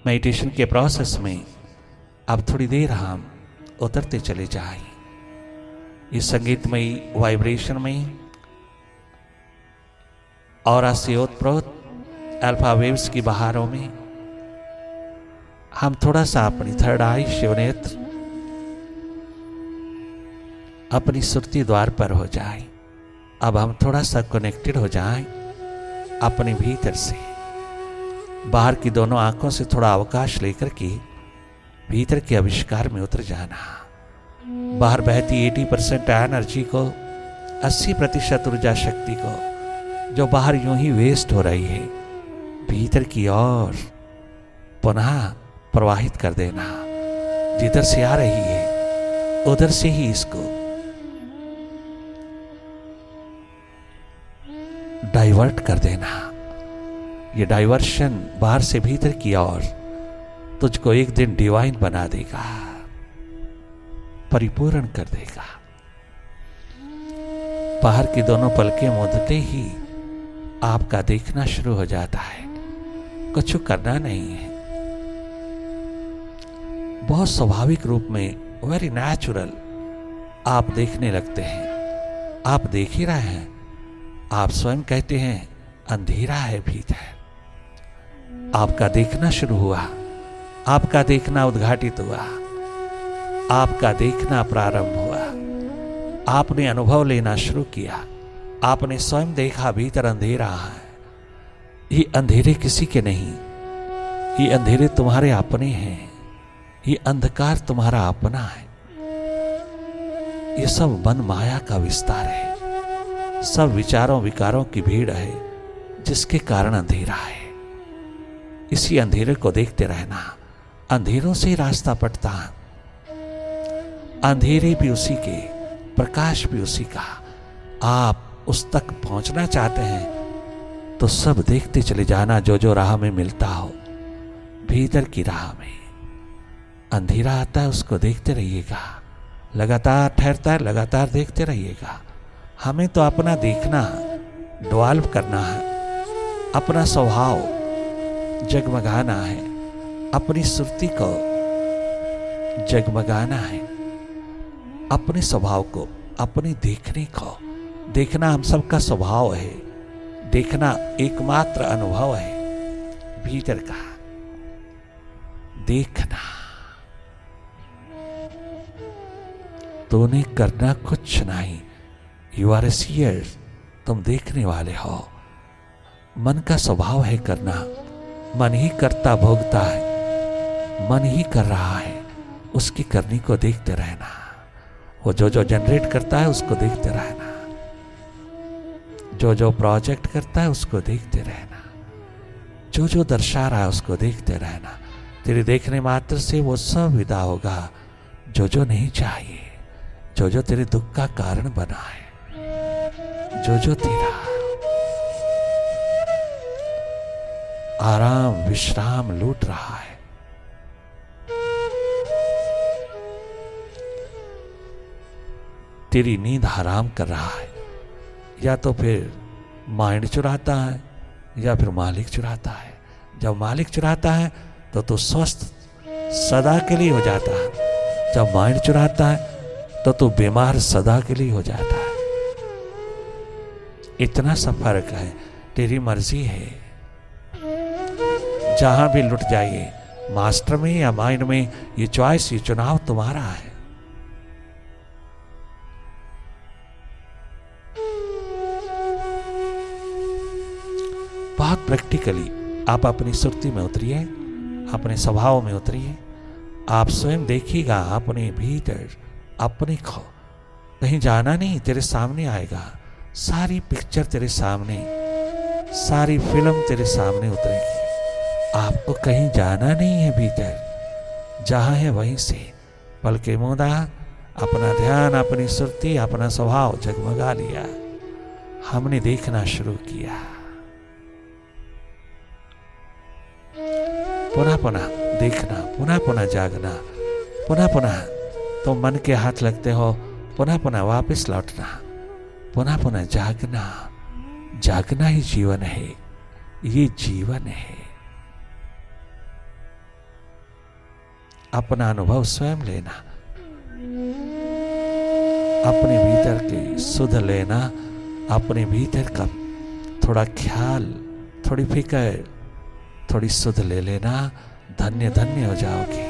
Meditation के process में अब थोड़ी देर हम उतरते चले जाएं इस संगीतमयी वाइब्रेशन में और से ओतप्रोत अल्फा वेव्स की बहारों में हम थोड़ा सा अपनी थर्ड आई शिवनेत्र अपनी सुरती द्वार पर हो जाए। अब हम थोड़ा सा कनेक्टेड हो जाएं अपने भीतर से। बाहर की दोनों आंखों से थोड़ा अवकाश लेकर के भीतर के आविष्कार में उतर जाना। बाहर बहती 80% एनर्जी को, 80% ऊर्जा शक्ति को जो बाहर यूं ही वेस्ट हो रही है, भीतर की ओर पुनः प्रवाहित कर देना। जिधर से आ रही है उधर से ही इसको डाइवर्ट कर देना। ये डाइवर्शन बाहर से भीतर की ओर तुझको एक दिन डिवाइन बना देगा, परिपूर्ण कर देगा। बाहर की दोनों पलकें मूंदते ही आपका देखना शुरू हो जाता है। कुछ करना नहीं है, बहुत स्वाभाविक रूप में, वेरी नेचुरल आप देखने लगते हैं। आप देख ही रहे हैं। आप स्वयं कहते हैं अंधेरा है भीतर। आपका देखना शुरू हुआ, आपका देखना उद्घाटित हुआ, आपका देखना प्रारंभ हुआ। आपने अनुभव लेना शुरू किया। आपने स्वयं देखा भीतर अंधेरा है। ये अंधेरे किसी के नहीं, ये अंधेरे तुम्हारे अपने हैं। ये अंधकार तुम्हारा अपना है। ये सब मन माया का विस्तार है। सब विचारों विकारों की भीड़ है जिसके कारण अंधेरा है। इसी अंधेरे को देखते रहना। अंधेरों से ही रास्ता पड़ता है। अंधेरे भी उसी के, प्रकाश भी उसी का। आप उस तक पहुंचना चाहते हैं तो सब देखते चले जाना जो जो राह में मिलता हो। भीतर की राह में अंधेरा आता है, उसको देखते रहिएगा। लगातार ठहरता है, लगातार देखते रहिएगा। हमें तो अपना देखना डेवलप करना है, अपना स्वभाव जगमगाना है, अपनी सुरती को जगमगाना है, अपने स्वभाव को, अपने देखने को। देखना हम सबका स्वभाव है। देखना एकमात्र अनुभव है भीतर का। देखना तूने करना कुछ नहीं। You are a seer. तुम देखने वाले हो। मन का स्वभाव है करना। मन ही करता भोगता है। मन ही कर रहा है। उसकी करनी को देखते रहना। वो जो जो जनरेट करता है उसको देखते रहना। जो जो प्रोजेक्ट करता है उसको देखते रहना। जो जो दर्शा रहा है उसको देखते रहना। तेरे देखने मात्र से वो सब विदा होगा जो जो नहीं चाहिए, जो जो तेरे दुख का कारण बना है, जो जो तेरा आराम विश्राम लूट रहा है। तेरी नींद हराम कर रहा है। या तो फिर माइंड चुराता है या फिर मालिक चुराता है। जब मालिक चुराता है तो तू स्वस्थ सदा के लिए हो जाता है। जब माइंड चुराता है तो तू बीमार सदा के लिए हो जाता है। इतना सा फर्क है। तेरी मर्जी है। जहां भी लुट जाइए, मास्टर में या माइंड में, ये चॉइस, ये चुनाव तुम्हारा है। बहुत प्रैक्टिकली आप अपनी सुरती में उतरिए, अपने स्वभाव में उतरिए। आप स्वयं देखिएगा अपने भीतर अपने को। कहीं जाना नहीं, तेरे सामने आएगा। सारी पिक्चर तेरे सामने, सारी फिल्म तेरे सामने उतरेगी। आपको कहीं जाना नहीं है। भीतर जहां है वहीं से पलके मूंदा, अपना ध्यान, अपनी सुरती, अपना स्वभाव जगमगा लिया। हमने देखना शुरू किया। पुनः पुनः देखना, पुनः पुनः जागना, पुनः पुनः तुम मन के हाथ लगते हो, पुनः पुनः वापस लौटना, पुनः पुनः जागना। जागना ही जीवन है। ये जीवन है। अपना अनुभव स्वयं लेना, अपने भीतर की सुध लेना, अपने भीतर का थोड़ा ख्याल, थोड़ी फिक्र, थोड़ी सुध ले लेना, धन्य धन्य हो जाओगे।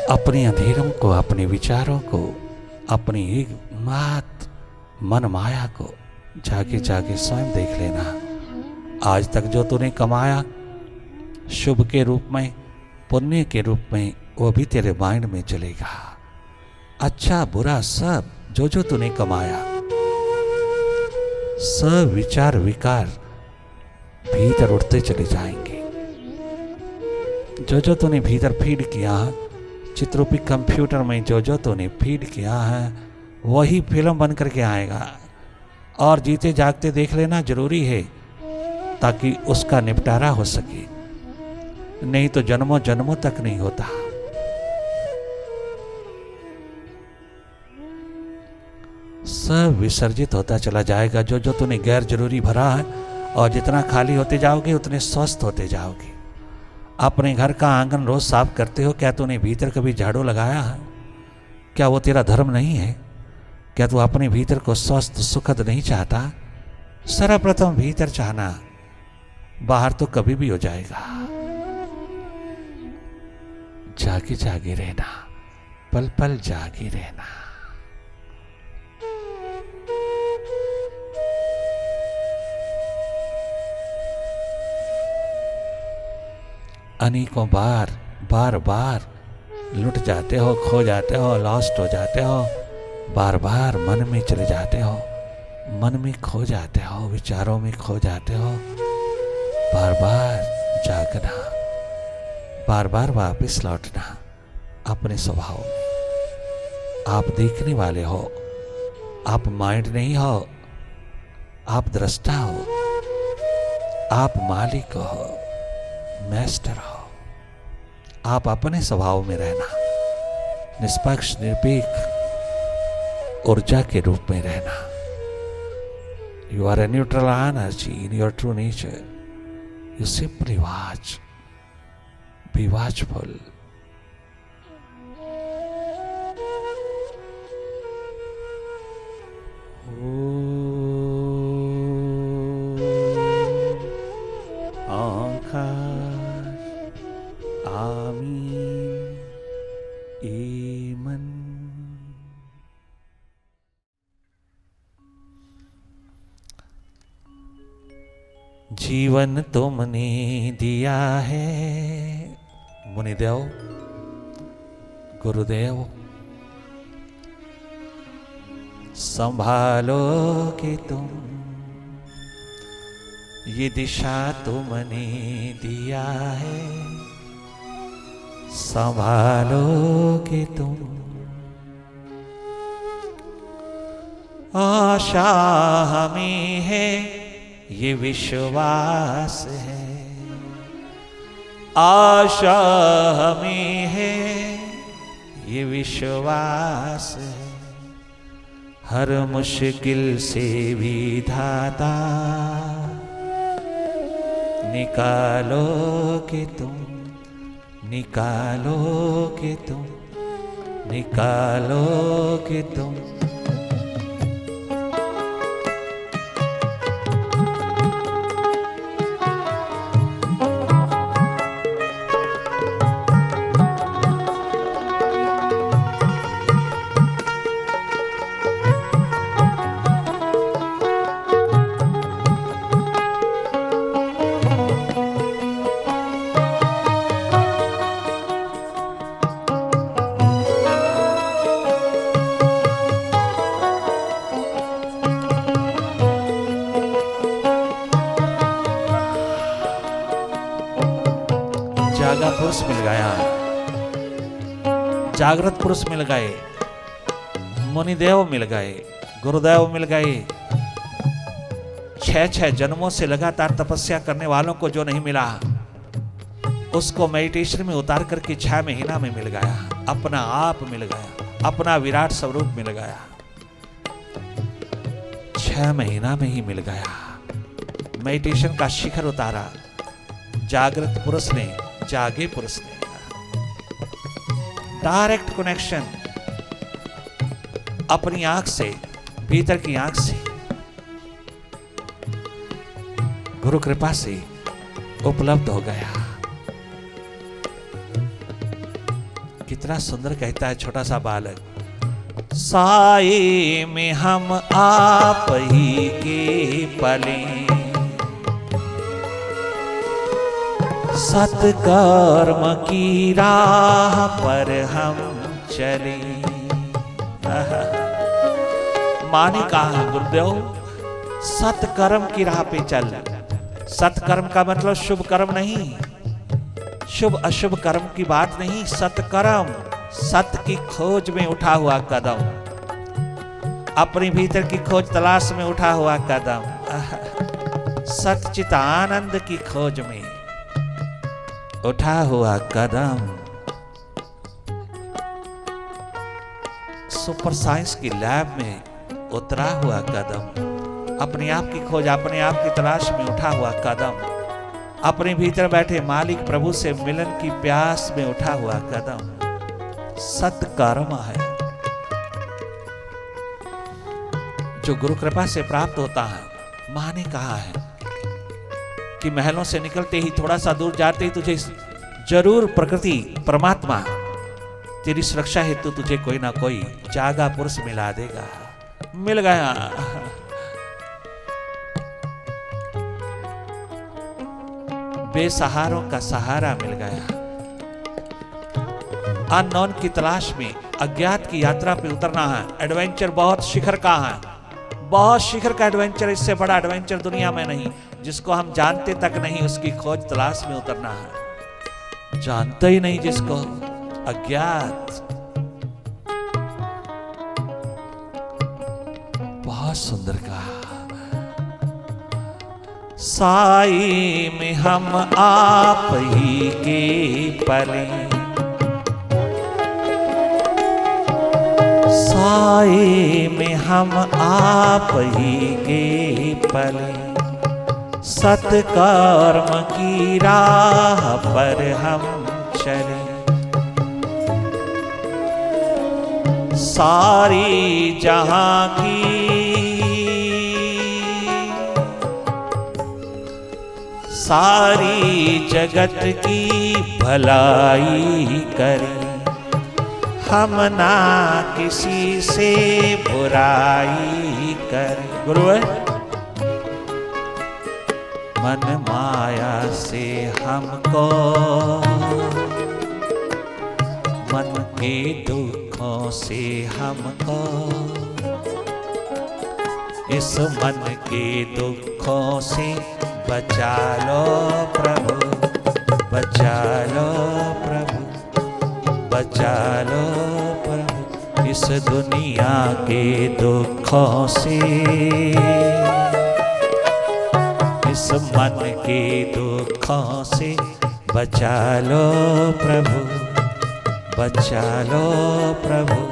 अपने अंधेरों को, अपने विचारों को, अपनी एक मात मन माया को जाके जाके स्वयं देख लेना। आज तक जो तूने कमाया शुभ के रूप में, पुण्य के रूप में, वो भी तेरे माइंड में चलेगा। अच्छा बुरा सब जो जो तूने कमाया, सब विचार विकार भीतर उठते चले जाएंगे। जो जो तूने भीतर फीड किया, चित्रूपी कंप्यूटर में जो जो तूने फीड किया है, वही फिल्म बन करके आएगा। और जीते जागते देख लेना जरूरी है, ताकि उसका निपटारा हो सके, नहीं तो जन्मों जन्मों तक नहीं होता। सब विसर्जित होता चला जाएगा जो जो तूने गैर जरूरी भरा है, और जितना खाली होते जाओगे उतने स्वस्थ होते जाओगे। अपने घर का आंगन रोज साफ करते हो, क्या तूने भीतर कभी झाड़ू लगाया है? क्या वो तेरा धर्म नहीं है? क्या तू अपने भीतर को स्वस्थ सुखद नहीं चाहता? सर्वप्रथम भीतर चाहना, बाहर तो कभी भी हो जाएगा। जागे जागे रहना, पल पल जागे रहना। अनेकों बार बार बार लुट जाते हो, खो जाते हो, लॉस्ट हो जाते हो, बार बार मन में चले जाते हो, मन में खो जाते हो, विचारों में खो जाते हो। बार बार जागना, बार बार वापस लौटना अपने स्वभाव में। आप देखने वाले हो, आप माइंड नहीं हो, आप दृष्टा हो, आप मालिक हो, मास्टर हो। आप अपने स्वभाव में रहना, निष्पक्ष निरपेक्ष ऊर्जा के रूप में रहना। You are a neutral energy in your true nature. You simply watch, be watchful. जीवन तुमने दिया है मुनिदेव, गुरुदेव, संभालोगे तुम, ये दिशा तुमने दिया है, संभालोगे तुम। आशा हमें है, ये विश्वास है, आशा हमें है, ये विश्वास है। हर मुश्किल से भी धाता निकालोगे तुम, निकालोगे तुम, निकालोगे तुम। जागा पुरुष मिल गया, जागृत पुरुष मिल गए, मुनिदेव मिल गए, गुरुदेव मिल गए। 6 जन्मों से लगातार तपस्या करने वालों को जो नहीं मिला, उसको मेडिटेशन में उतार करके 6 महीना में मिल गया, अपना आप मिल गया, अपना विराट स्वरूप मिल गया। 6 महीना में ही मिल गया। मेडिटेशन का शिखर उतारा जागृत पुरुष ने, जागे पुरुष ने। डायरेक्ट कनेक्शन अपनी आंख से, भीतर की आंख से, गुरु कृपा से उपलब्ध हो गया। कितना सुंदर कहता है छोटा सा बालक, साए में हम आप ही के पले, सत्कर्म की राह पर हम चले। माने कहा गुरुदेव, सत्कर्म की राह पे चल। सत्कर्म का मतलब शुभ कर्म नहीं, शुभ अशुभ कर्म की बात नहीं, सत्कर्म, सत्य की खोज में उठा हुआ कदम, अपने भीतर की खोज तलाश में उठा हुआ कदम, सच्चित आनंद की खोज में उठा हुआ कदम, सुपर साइंस की लैब में उतरा हुआ कदम, अपने आप की खोज, अपने आप की तलाश में उठा हुआ कदम, अपने भीतर बैठे मालिक प्रभु से मिलन की प्यास में उठा हुआ कदम, सत्कर्म है जो गुरु कृपा से प्राप्त होता है। मां ने कहा है कि महलों से निकलते ही, थोड़ा सा दूर जाते ही तुझे जरूर प्रकृति, परमात्मा तेरी सुरक्षा हेतु तुझे कोई ना कोई जागा पुरुष मिला देगा। मिल गया। बेसहारों का सहारा मिल गया। अननोन की तलाश में अज्ञात की यात्रा पे उतरना है। एडवेंचर बहुत शिखर का है, बहुत शिखर का एडवेंचर। इससे बड़ा एडवेंचर दुनिया में नहीं। जिसको हम जानते तक नहीं, उसकी खोज तलाश में उतरना है। जानते ही नहीं जिसको, अज्ञात। बहुत सुंदर कहा, साई में हम आप ही के पले, साई में हम आप ही के पले, सत्कर्म की राह पर हम चले। सारी जहां की, सारी जगत की भलाई करें, हम ना किसी से बुराई करें। गुरु है, मन माया से हमको, मन के दुखों से हमको, इस मन के दुखों से बचा लो प्रभु, बचा लो प्रभु, बचा लो प्रभु, इस दुनिया के दुखों से, इस मन के दुखों से बचा लो प्रभु, बचा लो प्रभु।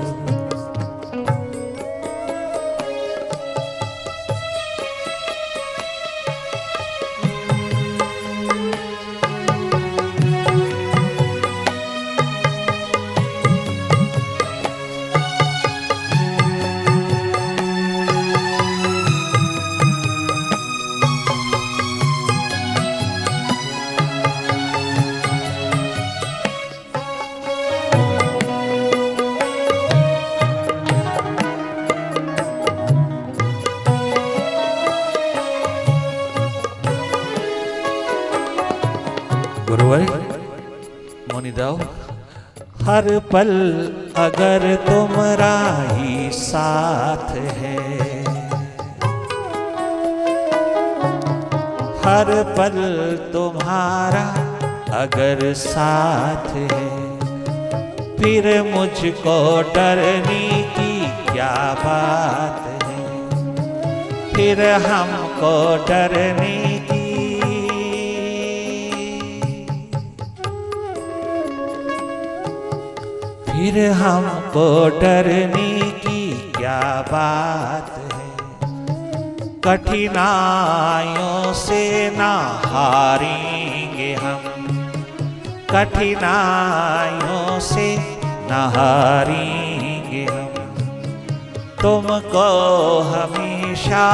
गुरुवर मुनिदेव, हर पल अगर तुम्हारा ही साथ है, हर पल तुम्हारा अगर साथ है, फिर मुझको डरने की क्या बात है, फिर हमको डरने की। फिर हमको डरने की क्या बात है, कठिनाइयों से ना हारेंगे हम, कठिनाइयों से ना हारेंगे हम, तुमको हमेशा,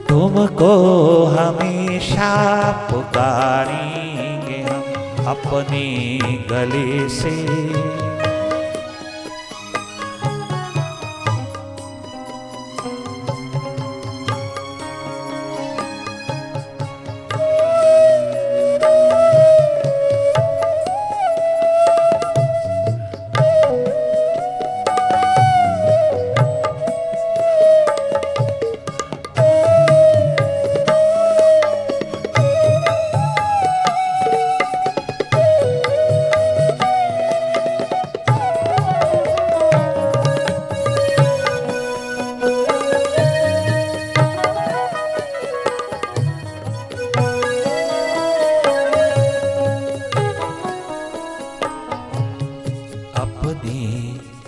तुमको हमेशा पुकारेंगे हम अपने गले से।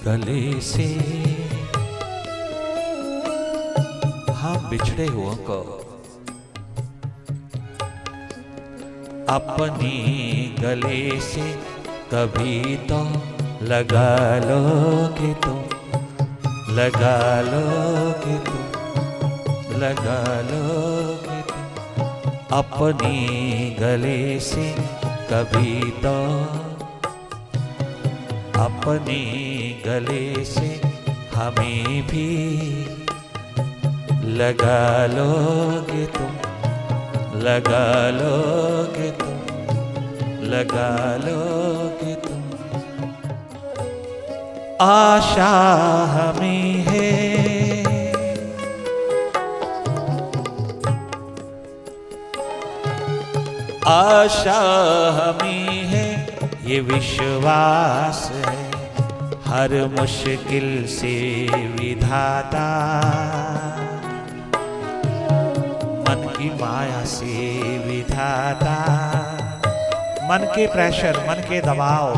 गले से हम बिछड़े हुओं को अपने गले से कभी तो लगा लोगे तुम, लगा लोगे तुम, लगा लोगे तुम अपने गले से कभी तो, अपने गले से हमें भी लगा लोगे तुम, लगा लोगे तुम, लगा लोगे तुम। आशा हमें है, आशा हमें है, ये विश्वास है हर मुश्किल से विधाता मन की माया से विधाता। मन के प्रेशर, मन के दबाव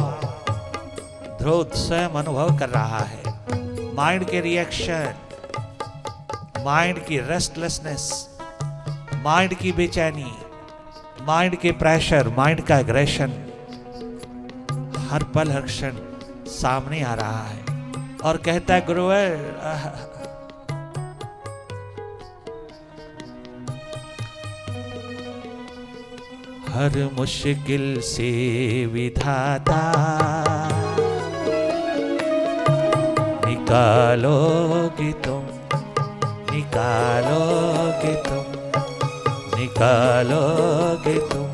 ध्रुव स्वयं अनुभव कर रहा है। माइंड के रिएक्शन, माइंड की रेस्टलेसनेस, माइंड की बेचैनी, माइंड के प्रेशर, माइंड का एग्रेशन हर पल हर क्षण सामने आ रहा है और कहता है गुरुवर हर मुश्किल से विधाता निकालोगे तुम, निकालोगे तुम, निकालोगे तुम।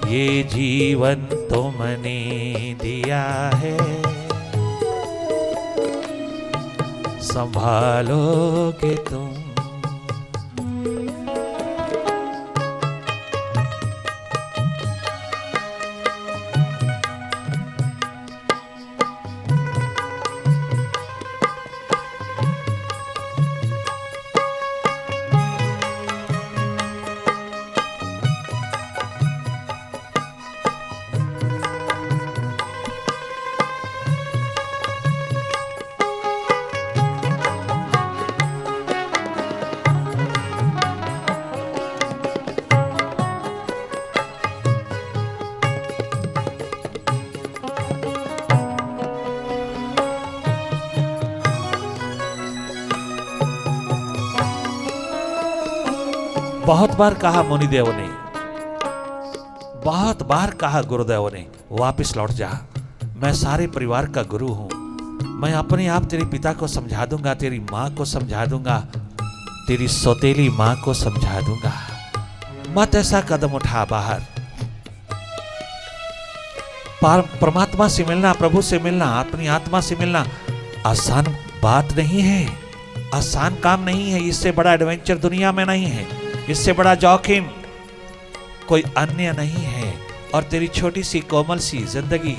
ये जीवन तुमने दिया है, संभालोगे तुम। बहुत बार कहा मुनिदेव ने, बहुत बार कहा गुरुदेव ने, वापस लौट जा, मैं सारे परिवार का गुरु हूं, मैं अपने आप तेरे पिता को समझा दूंगा, तेरी माँ को समझा दूंगा, तेरी सौतेली माँ को समझा दूंगा, मत ऐसा कदम उठा बाहर। परमात्मा से मिलना, प्रभु से मिलना, अपनी आत्मा से मिलना आसान बात नहीं है, आसान काम नहीं है। इससे बड़ा एडवेंचर दुनिया में नहीं है, इससे बड़ा जोखिम कोई अन्य नहीं है और तेरी छोटी सी कोमल सी जिंदगी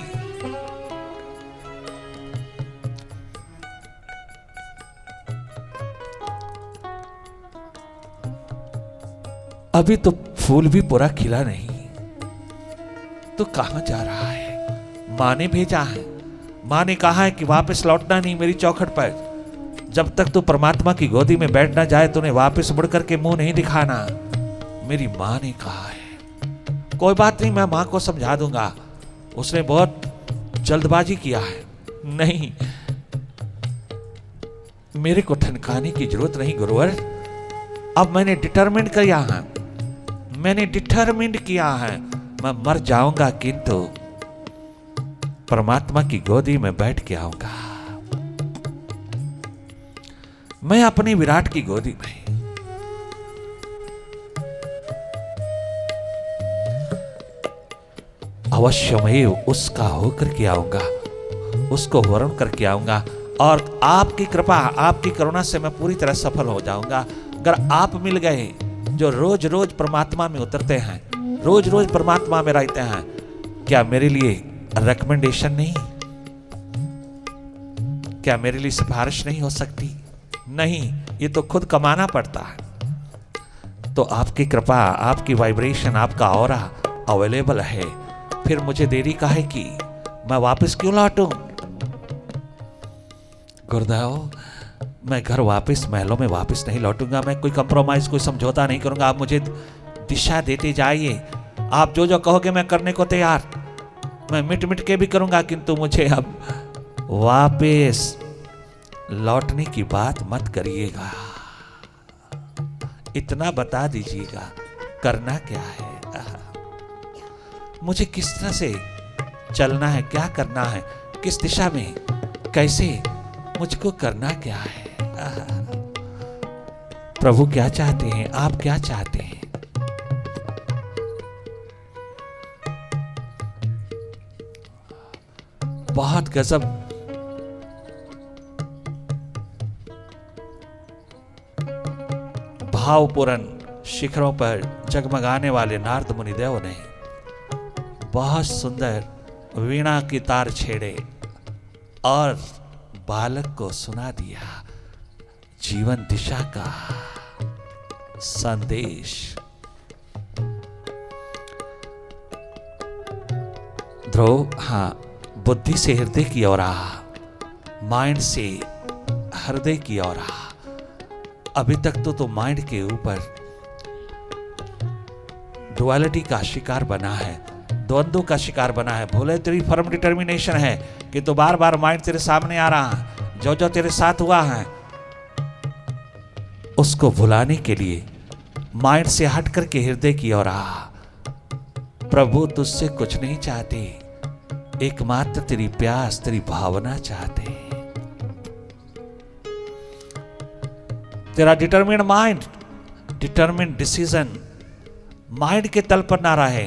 अभी तो फूल भी पूरा खिला नहीं, तो कहां जा रहा है? मां ने भेजा है, मां ने कहा है कि वापस लौटना नहीं मेरी चौखट पर। जब तक तू परमात्मा की गोदी में बैठ ना जाए तूने वापस मुड़ करके मुंह नहीं दिखाना, मेरी मां ने कहा है। कोई बात नहीं, मैं मां को समझा दूंगा, उसने बहुत जल्दबाजी किया है। नहीं, मेरे को ठनकाने की जरूरत नहीं गुरुवर, अब मैंने डिटरमिन किया है, मैंने डिटरमिन किया है, मैं मर जाऊंगा किंतु परमात्मा की गोदी में बैठ के आऊंगा। मैं अपनी विराट की गोदी में अवश्यमेव उसका होकर के आऊंगा, उसको वर्ण करके आऊंगा और आपकी कृपा आपकी करुणा से मैं पूरी तरह सफल हो जाऊंगा। अगर आप मिल गए जो रोज रोज परमात्मा में उतरते हैं, रोज रोज परमात्मा में रहते हैं, क्या मेरे लिए रिकमेंडेशन नहीं, क्या मेरे लिए सिफारिश नहीं हो सकती? नहीं, ये तो खुद कमाना पड़ता है। तो आपकी कृपा आपकी वाइब्रेशन आपका ऑरा अवेलेबल है, फिर मुझे देरी काहे की? मैं वापस क्यों लौटूं? गुरुदेव, मैं घर वापस महलों में वापस नहीं लौटूंगा, मैं कोई कंप्रोमाइज कोई समझौता नहीं करूंगा। आप मुझे दिशा देते जाइए, आप जो जो कहोगे मैं करने को तैयार, मैं मिट मिट के भी करूंगा, किंतु मुझे अब वापस लौटने की बात मत करिएगा। इतना बता दीजिएगा करना क्या है, मुझे किस तरह से चलना है, क्या करना है, किस दिशा में, कैसे, मुझको करना क्या है। प्रभु क्या चाहते हैं, आप क्या चाहते हैं? बहुत गजब भावपूर्ण शिखरों पर जगमगाने वाले नारद मुनिदेव ने बहुत सुंदर वीणा की तार छेड़े और बालक को सुना दिया जीवन दिशा का संदेश। ध्रुव, हाँ, बुद्धि से हृदय की ओर आ, माइंड से हृदय की ओर आ। अभी तक तो माइंड के ऊपर डुअलिटी का शिकार बना है, द्वंद्व का शिकार बना है। भोले तेरी फर्म डिटर्मिनेशन है कि तो बार बार माइंड तेरे सामने आ रहा है, जो जो तेरे साथ हुआ है उसको भुलाने के लिए माइंड से हट करके हृदय की ओर आ। प्रभु तुझसे कुछ नहीं चाहते, एकमात्र तेरी प्यास तेरी भावना चाहते। तेरा determine mind, determine decision mind के तल पर ना रहे,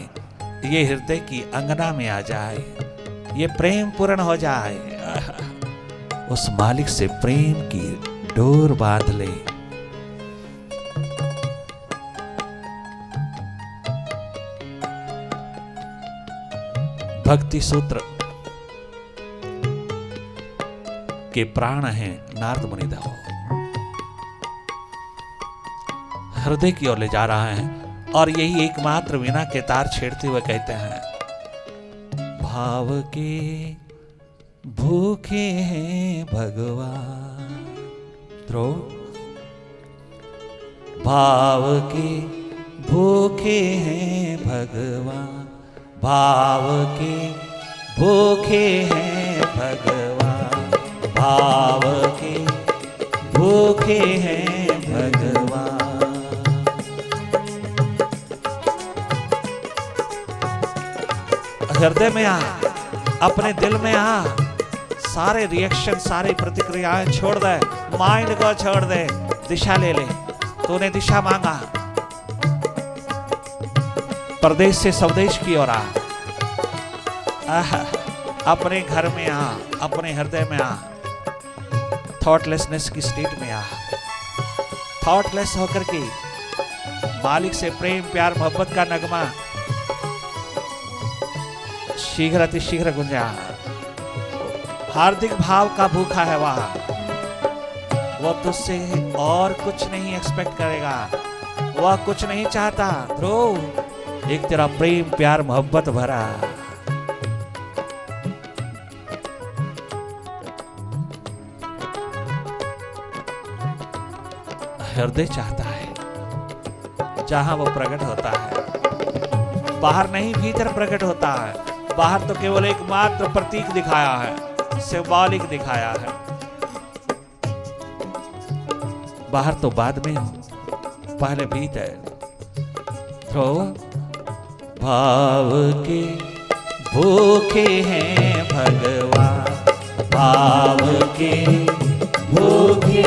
ये हृदय की अंगना में आ जाए, ये प्रेम पूर्ण हो जाए, उस मालिक से प्रेम की डोर बांध ले। भक्ति सूत्र के प्राण हैं नारद मुनिदेव, हृदय की ओर ले जा रहा है और यही एकमात्र वीणा के तार छेड़ते हुए कहते हैं, भाव के भूखे हैं भगवान। ध्रुव, भाव के भूखे हैं भगवान, भाव के भूखे हैं भगवान, भाव के भूखे हैं भगवान। हृदय में आ, अपने दिल में आ, सारे रिएक्शन सारी प्रतिक्रियाएं छोड़ दे, माइंड को छोड़ दे, दिशा ले ले। तूने दिशा मांगा, परदेश से स्वदेश की ओर आ, अपने घर में आ, अपने हृदय में आ, थॉटलेसनेस की स्टेट में आ, थॉटलेस होकर के मालिक से प्रेम प्यार मोहब्बत का नगमा शीघ्र अतिशीघ्र गुंजा। हार्दिक भाव का भूखा है वो तुझसे और कुछ नहीं एक्सपेक्ट करेगा, वह कुछ नहीं चाहता ध्रुव, एक तेरा प्रेम प्यार मोहब्बत भरा। हृदय चाहता है जहां वो प्रकट होता है, बाहर नहीं भीतर प्रकट होता है। बाहर तो केवल एक मात्र प्रतीक दिखाया है, सिंबॉलिक दिखाया है। बाहर तो बाद में हो, पहले भीतर। तो भाव के भूखे हैं भगवान, भाव के भूखे